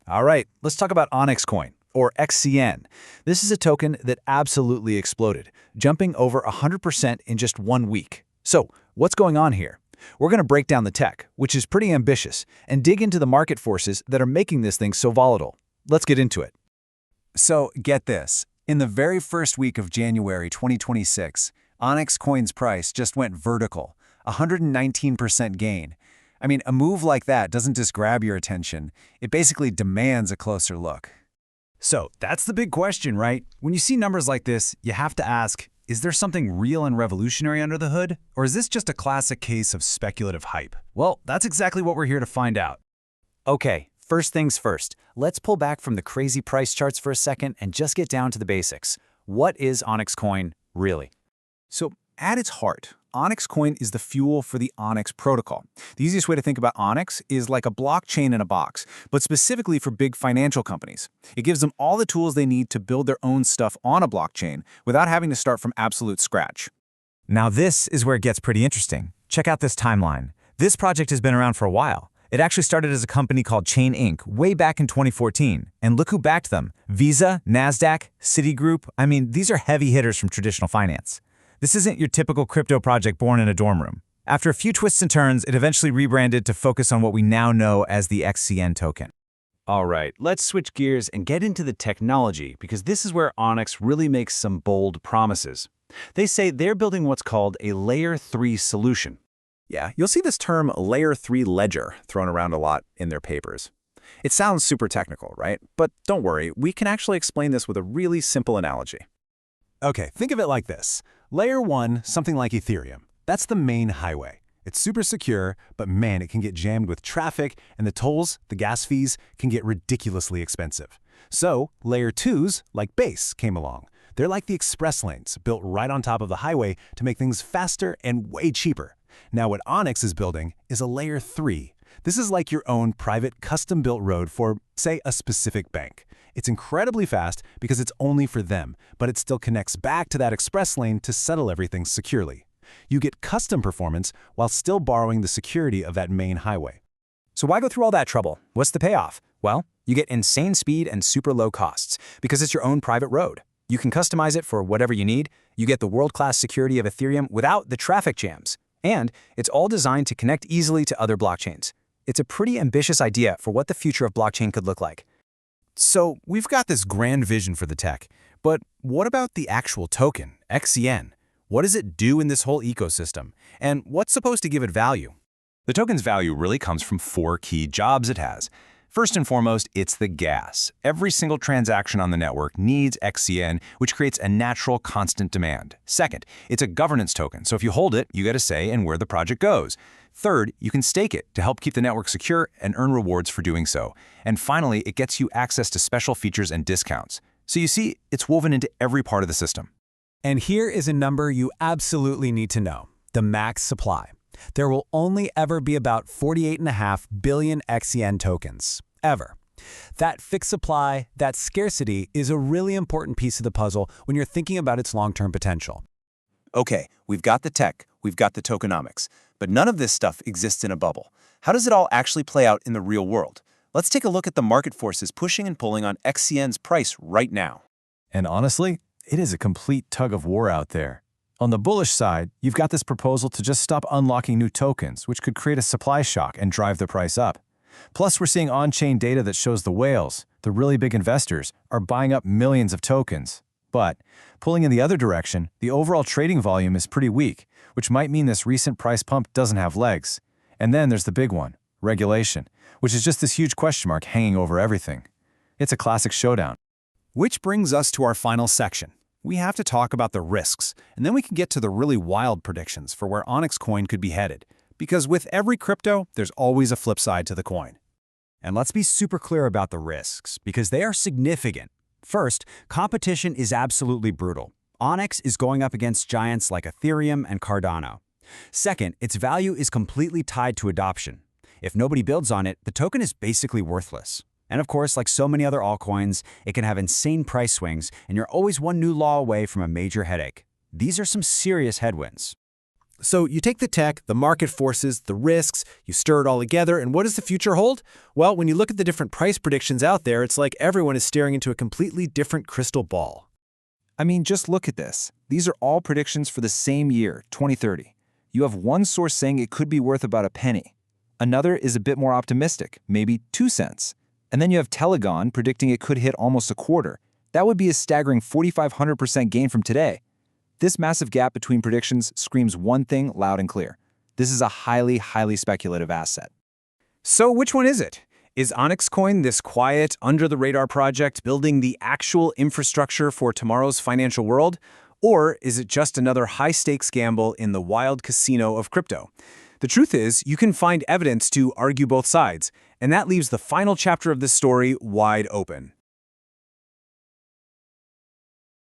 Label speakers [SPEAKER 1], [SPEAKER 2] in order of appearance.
[SPEAKER 1] All right, let's talk about Onyxcoin, or XCN. This is a token that absolutely exploded, jumping over 100% in just 1 week. So, what's going on here? We're going to break down the tech, which is pretty ambitious, and dig into the market forces that are making this thing so volatile. Let's get into it.
[SPEAKER 2] So, get this. In the very first week of January 2026, Onyxcoin's price just went vertical, 119% gain. I mean, a move like that doesn't just grab your attention, it basically demands a closer look.
[SPEAKER 3] So that's the big question, right? When you see numbers like this, you have to ask, is there something real and revolutionary under the hood? Or is this just a classic case of speculative hype? Well, that's exactly what we're here to find out.
[SPEAKER 1] Okay, first things first. Let's pull back from the crazy price charts for a second and just get down to the basics. What is Onyxcoin really? So, at its heart, Onyxcoin is the fuel for the Onyx protocol. The easiest way to think about Onyx is like a blockchain in a box, but specifically for big financial companies. It gives them all the tools they need to build their own stuff on a blockchain without having to start from absolute scratch.
[SPEAKER 4] Now this is where it gets pretty interesting. Check out this timeline. This project has been around for a while. It actually started as a company called Chain Inc. way back in 2014. And look who backed them. Visa, NASDAQ, Citigroup. I mean, these are heavy hitters from traditional finance. This isn't your typical crypto project born in a dorm room. After a few twists and turns, it eventually rebranded to focus on what we now know as the XCN token.
[SPEAKER 1] All right, let's switch gears and get into the technology, because this is where Onyx really makes some bold promises. They say they're building what's called a Layer 3 solution.
[SPEAKER 5] Yeah, you'll see this term Layer 3 ledger thrown around a lot in their papers. It sounds super technical, right? But don't worry, we can actually explain this with a really simple analogy.
[SPEAKER 2] Okay, think of it like this. Layer 1, something like Ethereum. That's the main highway. It's super secure, but man, it can get jammed with traffic, and the tolls, the gas fees, can get ridiculously expensive. So, Layer 2s, like Base, came along. They're like the express lanes, built right on top of the highway to make things faster and way cheaper. Now what Onyx is building is a Layer 3. This is like your own private custom-built road for, say, a specific bank. It's incredibly fast because it's only for them, but it still connects back to that express lane to settle everything securely. You get custom performance while still borrowing the security of that main highway.
[SPEAKER 1] So why go through all that trouble? What's the payoff? Well, you get insane speed and super low costs because it's your own private road. You can customize it for whatever you need. You get the world-class security of Ethereum without the traffic jams. And it's all designed to connect easily to other blockchains. It's a pretty ambitious idea for what the future of blockchain could look like.
[SPEAKER 3] So we've got this grand vision for the tech, but what about the actual token, XCN? What does it do in this whole ecosystem? And what's supposed to give it value?
[SPEAKER 6] The token's value really comes from 4 key jobs it has. First and foremost, it's the gas. Every single transaction on the network needs XCN, which creates a natural constant demand. Second, it's a governance token, so if you hold it, you get a say in where the project goes. Third, you can stake it to help keep the network secure and earn rewards for doing so. And finally, it gets you access to special features and discounts. So you see, it's woven into every part of the system.
[SPEAKER 2] And here is a number you absolutely need to know, the max supply. There will only ever be about 48.5 billion XCN tokens, ever. That fixed supply, that scarcity, is a really important piece of the puzzle when you're thinking about its long-term potential.
[SPEAKER 5] Okay, we've got the tech, we've got the tokenomics, but none of this stuff exists in a bubble. How does it all actually play out in the real world? Let's take a look at the market forces pushing and pulling on XCN's price right now.
[SPEAKER 2] And honestly, it is a complete tug of war out there. On the bullish side, you've got this proposal to just stop unlocking new tokens, which could create a supply shock and drive the price up. Plus, we're seeing on-chain data that shows the whales, the really big investors, are buying up millions of tokens. But, pulling in the other direction, the overall trading volume is pretty weak, which might mean this recent price pump doesn't have legs. And then there's the big one, regulation, which is just this huge question mark hanging over everything. It's a classic showdown.
[SPEAKER 3] Which brings us to our final section. We have to talk about the risks, and then we can get to the really wild predictions for where Onyxcoin could be headed. Because with every crypto, there's always a flip side to the coin. And let's be super clear about the risks, because they are significant. First, competition is absolutely brutal. Onyx is going up against giants like Ethereum and Cardano. Second, its value is completely tied to adoption. If nobody builds on it, the token is basically worthless. And of course, like so many other altcoins, it can have insane price swings, and you're always one new law away from a major headache. These are some serious headwinds. So you take the tech, the market forces, the risks, you stir it all together, and what does the future hold? Well, when you look at the different price predictions out there, it's like everyone is staring into a completely different crystal ball.
[SPEAKER 1] I mean, just look at this. These are all predictions for the same year, 2030. You have one source saying it could be worth about a penny. Another is a bit more optimistic, maybe 2 cents. And then you have Telegon predicting it could hit almost a quarter. That would be a staggering 4,500% gain from today. This massive gap between predictions screams one thing loud and clear. This is a highly, highly speculative asset.
[SPEAKER 3] So which one is it? Is Onyxcoin this quiet, under-the-radar project building the actual infrastructure for tomorrow's financial world? Or is it just another high-stakes gamble in the wild casino of crypto? The truth is, you can find evidence to argue both sides, and that leaves the final chapter of this story wide open.